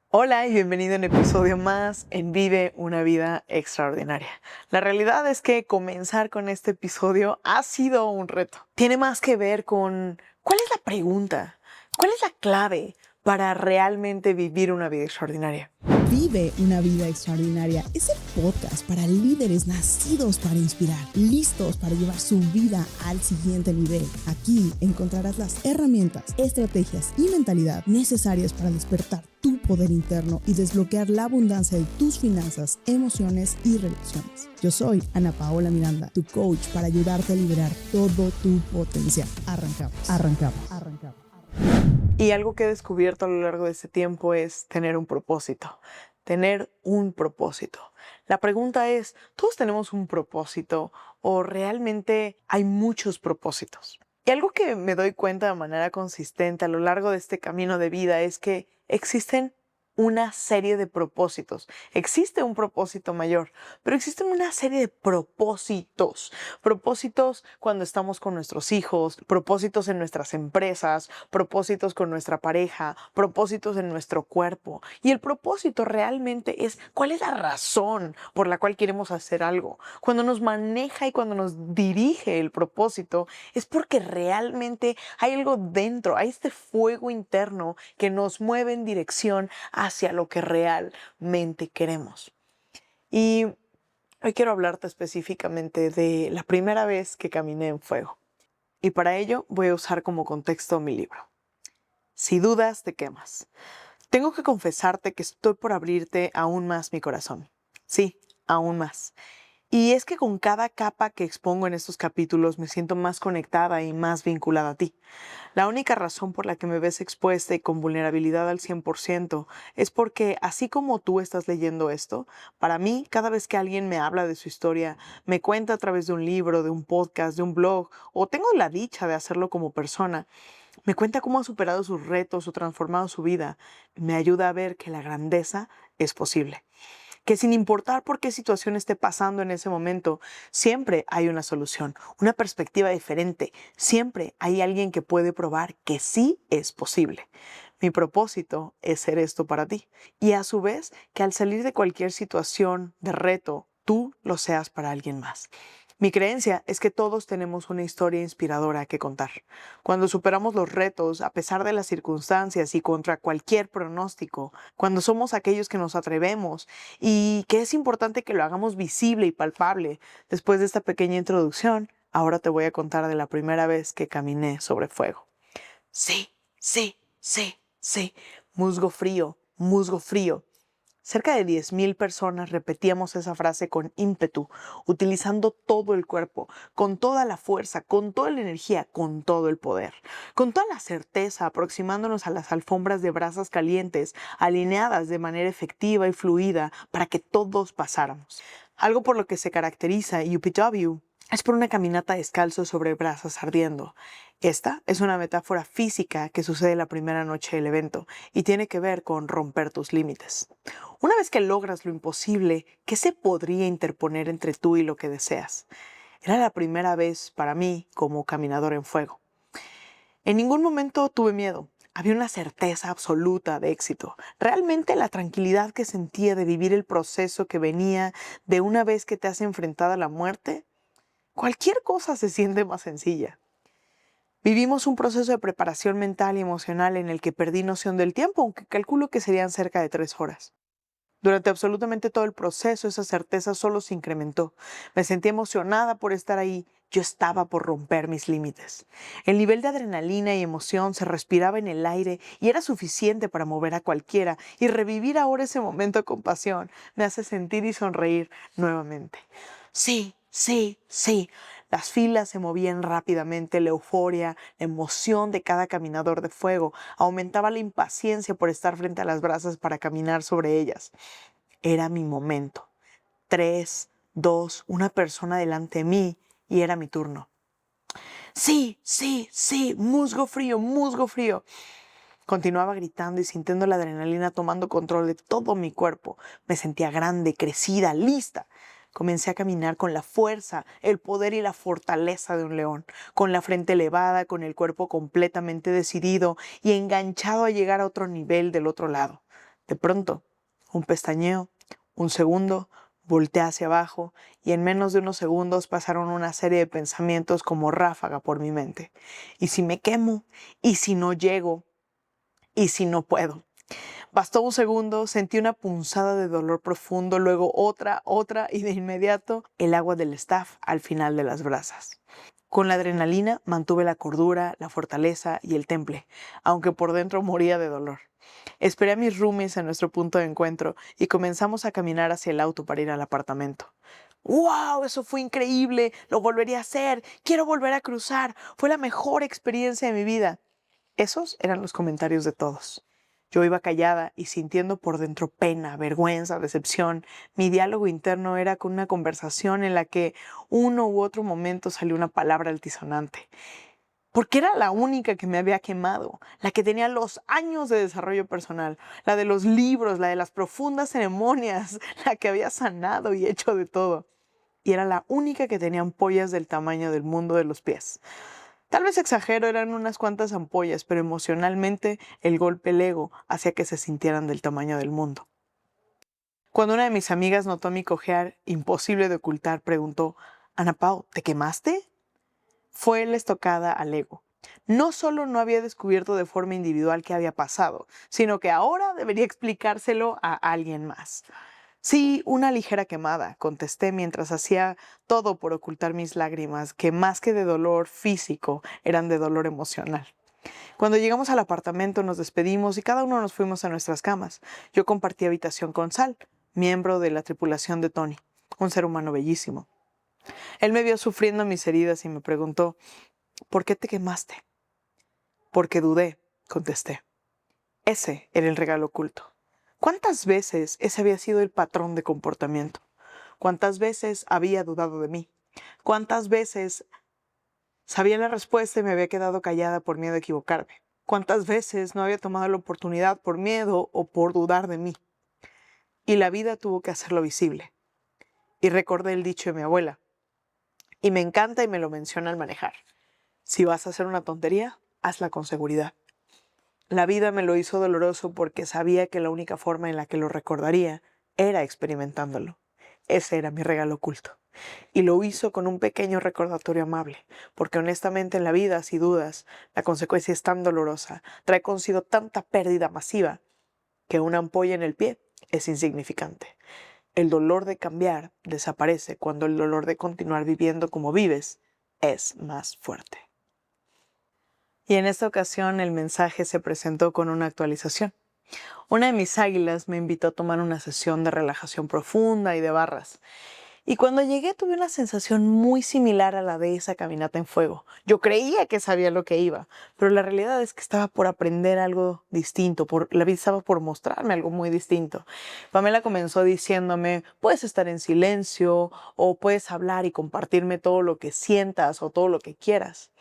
Hola y bienvenido a un episodio más en Vive una vida extraordinaria. La realidad es que comenzar con este episodio ha sido un reto. Tiene más que ver con ¿cuál es la pregunta? ¿Cuál es la clave para realmente vivir una vida extraordinaria? Vive una vida extraordinaria es el podcast para líderes nacidos para inspirar, listos para llevar su vida al siguiente nivel. Aquí encontrarás las herramientas, estrategias y mentalidad necesarias para despertar tu poder interno y desbloquear la abundancia de tus finanzas, emociones y relaciones. Yo soy Ana Paola Miranda, tu coach para ayudarte a liberar todo tu potencial. Arrancamos. Y algo que he descubierto a lo largo de este tiempo es tener un propósito. Tener un propósito. La pregunta es, ¿todos tenemos un propósito o realmente hay muchos propósitos? Y algo que me doy cuenta de manera consistente a lo largo de este camino de vida es que existen una serie de propósitos. Existe un propósito mayor, pero existen una serie de propósitos. Propósitos cuando estamos con nuestros hijos, propósitos en nuestras empresas, propósitos con nuestra pareja, propósitos en nuestro cuerpo. Y el propósito realmente es cuál es la razón por la cual queremos hacer algo. Cuando nos maneja y cuando nos dirige el propósito es porque realmente hay algo dentro, hay este fuego interno que nos mueve en dirección hacia lo que realmente queremos. Y hoy quiero hablarte específicamente de la primera vez que caminé en fuego. Y para ello voy a usar como contexto mi libro. Si dudas, te quemas. Tengo que confesarte que estoy por abrirte aún más mi corazón. Sí, aún más. Y es que con cada capa que expongo en estos capítulos me siento más conectada y más vinculada a ti. La única razón por la que me ves expuesta y con vulnerabilidad al 100% es porque, así como tú estás leyendo esto, para mí, cada vez que alguien me habla de su historia, me cuenta a través de un libro, de un podcast, de un blog, o tengo la dicha de hacerlo como persona, me cuenta cómo ha superado sus retos o transformado su vida, me ayuda a ver que la grandeza es posible. Que sin importar por qué situación esté pasando en ese momento, siempre hay una solución, una perspectiva diferente. Siempre hay alguien que puede probar que sí es posible. Mi propósito es ser esto para ti. Y a su vez, que al salir de cualquier situación de reto, tú lo seas para alguien más. Mi creencia es que todos tenemos una historia inspiradora que contar. Cuando superamos los retos, a pesar de las circunstancias y contra cualquier pronóstico, cuando somos aquellos que nos atrevemos y que es importante que lo hagamos visible y palpable. Después de esta pequeña introducción, ahora te voy a contar de la primera vez que caminé sobre fuego. Sí, sí, sí, sí. Musgo frío, musgo frío. Cerca de 10,000 personas repetíamos esa frase con ímpetu, utilizando todo el cuerpo, con toda la fuerza, con toda la energía, con todo el poder, con toda la certeza, aproximándonos a las alfombras de brasas calientes, alineadas de manera efectiva y fluida para que todos pasáramos. Algo por lo que se caracteriza UPW es por una caminata descalzo sobre brasas ardiendo. Esta es una metáfora física que sucede la primera noche del evento y tiene que ver con romper tus límites. Una vez que logras lo imposible, ¿qué se podría interponer entre tú y lo que deseas? Era la primera vez para mí como caminador en fuego. En ningún momento tuve miedo. Había una certeza absoluta de éxito. Realmente la tranquilidad que sentía de vivir el proceso que venía de una vez que te has enfrentado a la muerte, cualquier cosa se siente más sencilla. Vivimos un proceso de preparación mental y emocional en el que perdí noción del tiempo, aunque calculo que serían cerca de 3 horas. Durante absolutamente todo el proceso, esa certeza solo se incrementó. Me sentí emocionada por estar ahí. Yo estaba por romper mis límites. El nivel de adrenalina y emoción se respiraba en el aire y era suficiente para mover a cualquiera, y revivir ahora ese momento con pasión me hace sentir y sonreír nuevamente. Sí, sí, sí. Las filas se movían rápidamente, la euforia, la emoción de cada caminador de fuego aumentaba la impaciencia por estar frente a las brasas para caminar sobre ellas. Era mi momento. 3, 2, una persona delante de mí y era mi turno. Sí, sí, sí, musgo frío, musgo frío. Continuaba gritando y sintiendo la adrenalina tomando control de todo mi cuerpo. Me sentía grande, crecida, lista. Comencé a caminar con la fuerza, el poder y la fortaleza de un león, con la frente elevada, con el cuerpo completamente decidido y enganchado a llegar a otro nivel del otro lado. De pronto, un pestañeo, un segundo, volteé hacia abajo y en menos de unos segundos pasaron una serie de pensamientos como ráfaga por mi mente. ¿Y si me quemo? ¿Y si no llego? ¿Y si no puedo? Bastó un segundo, sentí una punzada de dolor profundo, luego otra, y de inmediato el agua del staff al final de las brasas. Con la adrenalina mantuve la cordura, la fortaleza y el temple, aunque por dentro moría de dolor. Esperé a mis roomies en nuestro punto de encuentro y comenzamos a caminar hacia el auto para ir al apartamento. ¡Wow! Eso fue increíble. Lo volvería a hacer. Quiero volver a cruzar. Fue la mejor experiencia de mi vida. Esos eran los comentarios de todos. Yo iba callada y sintiendo por dentro pena, vergüenza, decepción. Mi diálogo interno era con una conversación en la que uno u otro momento salió una palabra altisonante. Porque era la única que me había quemado, la que tenía los años de desarrollo personal, la de los libros, la de las profundas ceremonias, la que había sanado y hecho de todo. Y era la única que tenía ampollas del tamaño del mundo de los pies. Tal vez exagero, eran unas cuantas ampollas, pero emocionalmente el golpe al ego hacía que se sintieran del tamaño del mundo. Cuando una de mis amigas notó mi cojear, imposible de ocultar, preguntó, «Ana Pao, ¿te quemaste?» Fue la estocada al ego. No solo no había descubierto de forma individual qué había pasado, sino que ahora debería explicárselo a alguien más. Sí, una ligera quemada, contesté mientras hacía todo por ocultar mis lágrimas, que más que de dolor físico, eran de dolor emocional. Cuando llegamos al apartamento nos despedimos y cada uno nos fuimos a nuestras camas. Yo compartí habitación con Sal, miembro de la tripulación de Tony, un ser humano bellísimo. Él me vio sufriendo mis heridas y me preguntó, ¿por qué te quemaste? Porque dudé, contesté. Ese era el regalo oculto. ¿Cuántas veces ese había sido el patrón de comportamiento? ¿Cuántas veces había dudado de mí? ¿Cuántas veces sabía la respuesta y me había quedado callada por miedo a equivocarme? ¿Cuántas veces no había tomado la oportunidad por miedo o por dudar de mí? Y la vida tuvo que hacerlo visible. Y recordé el dicho de mi abuela. Y me encanta y me lo menciona al manejar. Si vas a hacer una tontería, hazla con seguridad. La vida me lo hizo doloroso porque sabía que la única forma en la que lo recordaría era experimentándolo. Ese era mi regalo oculto. Y lo hizo con un pequeño recordatorio amable, porque honestamente en la vida, si dudas, la consecuencia es tan dolorosa, trae consigo tanta pérdida masiva, que una ampolla en el pie es insignificante. El dolor de cambiar desaparece cuando el dolor de continuar viviendo como vives es más fuerte. Y en esta ocasión el mensaje se presentó con una actualización. Una de mis águilas me invitó a tomar una sesión de relajación profunda y de barras. Y cuando llegué tuve una sensación muy similar a la de esa caminata en fuego. Yo creía que sabía lo que iba, pero la realidad es que estaba por aprender algo distinto, la vida estaba por mostrarme algo muy distinto. Pamela comenzó diciéndome, puedes estar en silencio o puedes hablar y compartirme todo lo que sientas o todo lo que quieras.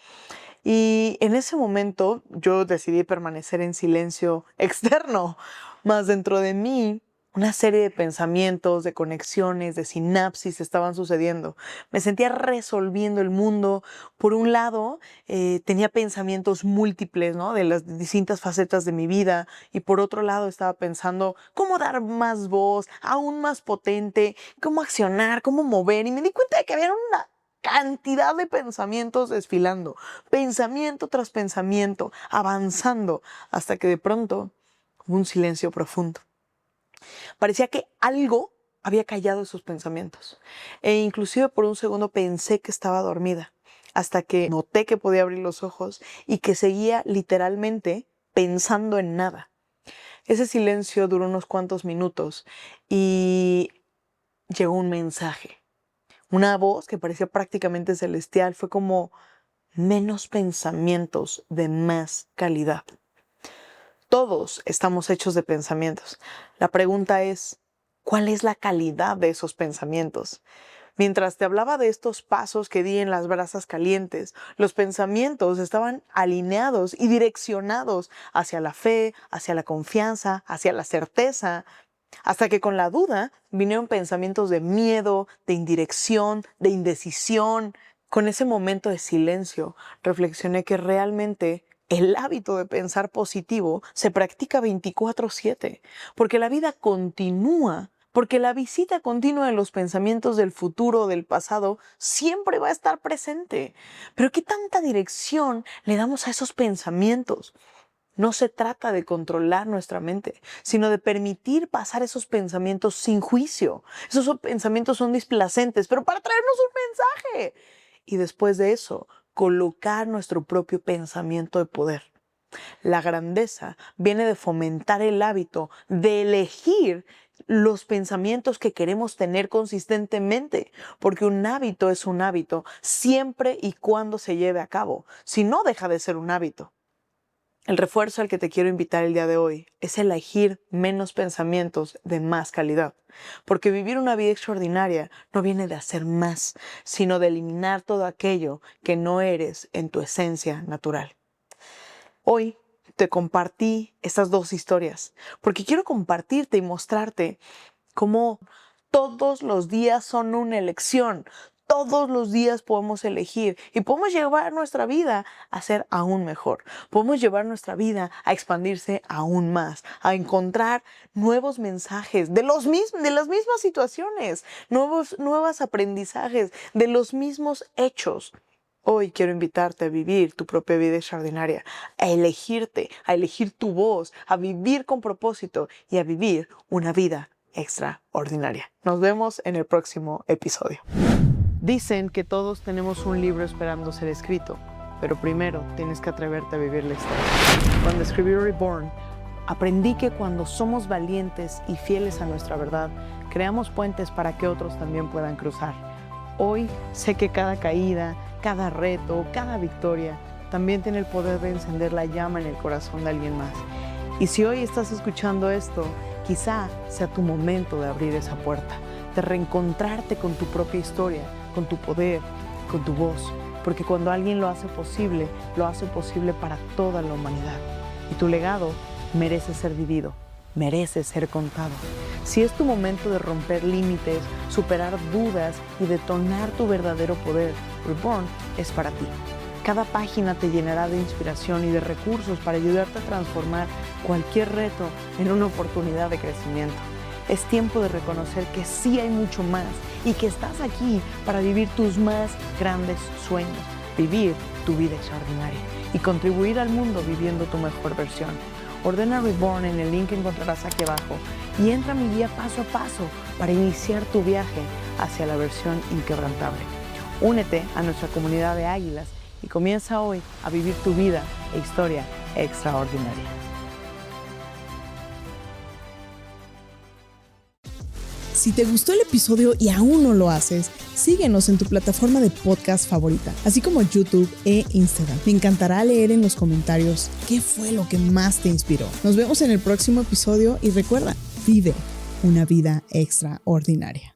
Y en ese momento yo decidí permanecer en silencio externo, más dentro de mí una serie de pensamientos, de conexiones, de sinapsis estaban sucediendo. Me sentía resolviendo el mundo. Por un lado, tenía pensamientos múltiples, ¿no? De las distintas facetas de mi vida. Y por otro lado, estaba pensando cómo dar más voz, aún más potente, cómo accionar, cómo mover. Y me di cuenta de que había una cantidad de pensamientos desfilando, pensamiento tras pensamiento, avanzando, hasta que de pronto hubo un silencio profundo. Parecía que algo había callado esos pensamientos. E inclusive por un segundo pensé que estaba dormida, hasta que noté que podía abrir los ojos y que seguía literalmente pensando en nada. Ese silencio duró unos cuantos minutos y llegó un mensaje. Una voz que parecía prácticamente celestial. Fue como menos pensamientos de más calidad. Todos estamos hechos de pensamientos. La pregunta es, ¿cuál es la calidad de esos pensamientos? Mientras te hablaba de estos pasos que di en las brasas calientes, los pensamientos estaban alineados y direccionados hacia la fe, hacia la confianza, hacia la certeza, hasta que con la duda vinieron pensamientos de miedo, de indirección, de indecisión. Con ese momento de silencio reflexioné que realmente El hábito de pensar positivo se practica 24/7, porque la vida continúa, porque la visita continua de los pensamientos del futuro o del pasado siempre va a estar presente. Pero ¿qué tanta dirección le damos a esos pensamientos? No se trata de controlar nuestra mente, sino de permitir pasar esos pensamientos sin juicio. Esos pensamientos son displacentes, pero para traernos un mensaje. Y después de eso, colocar nuestro propio pensamiento de poder. La grandeza viene de fomentar el hábito de elegir los pensamientos que queremos tener consistentemente, porque un hábito es un hábito siempre y cuando se lleve a cabo. Si no, deja de ser un hábito. El refuerzo al que te quiero invitar el día de hoy es elegir menos pensamientos de más calidad, porque vivir una vida extraordinaria no viene de hacer más, sino de eliminar todo aquello que no eres en tu esencia natural. Hoy te compartí estas dos historias, porque quiero compartirte y mostrarte cómo todos los días son una elección. Todos los días podemos elegir y podemos llevar nuestra vida a ser aún mejor. Podemos llevar nuestra vida a expandirse aún más, a encontrar nuevos mensajes de las mismas situaciones, nuevos aprendizajes, de los mismos hechos. Hoy quiero invitarte a vivir tu propia vida extraordinaria, a elegirte, a elegir tu voz, a vivir con propósito y a vivir una vida extraordinaria. Nos vemos en el próximo episodio. Dicen que todos tenemos un libro esperando ser escrito, pero primero tienes que atreverte a vivir la historia. Cuando escribí Reborn, aprendí que cuando somos valientes y fieles a nuestra verdad, creamos puentes para que otros también puedan cruzar. Hoy sé que cada caída, cada reto, cada victoria también tiene el poder de encender la llama en el corazón de alguien más. Y si hoy estás escuchando esto, quizá sea tu momento de abrir esa puerta, de reencontrarte con tu propia historia, con tu poder, con tu voz. Porque cuando alguien lo hace posible para toda la humanidad. Y tu legado merece ser vivido, merece ser contado. Si es tu momento de romper límites, superar dudas y detonar tu verdadero poder, Reborn es para ti. Cada página te llenará de inspiración y de recursos para ayudarte a transformar cualquier reto en una oportunidad de crecimiento. Es tiempo de reconocer que sí hay mucho más y que estás aquí para vivir tus más grandes sueños, vivir tu vida extraordinaria y contribuir al mundo viviendo tu mejor versión. Ordena Reborn en el link que encontrarás aquí abajo y entra a mi guía paso a paso para iniciar tu viaje hacia la versión inquebrantable. Únete a nuestra comunidad de águilas y comienza hoy a vivir tu vida e historia extraordinaria. Si te gustó el episodio y aún no lo haces, síguenos en tu plataforma de podcast favorita, así como YouTube e Instagram. Me encantará leer en los comentarios qué fue lo que más te inspiró. Nos vemos en el próximo episodio y recuerda, vive una vida extraordinaria.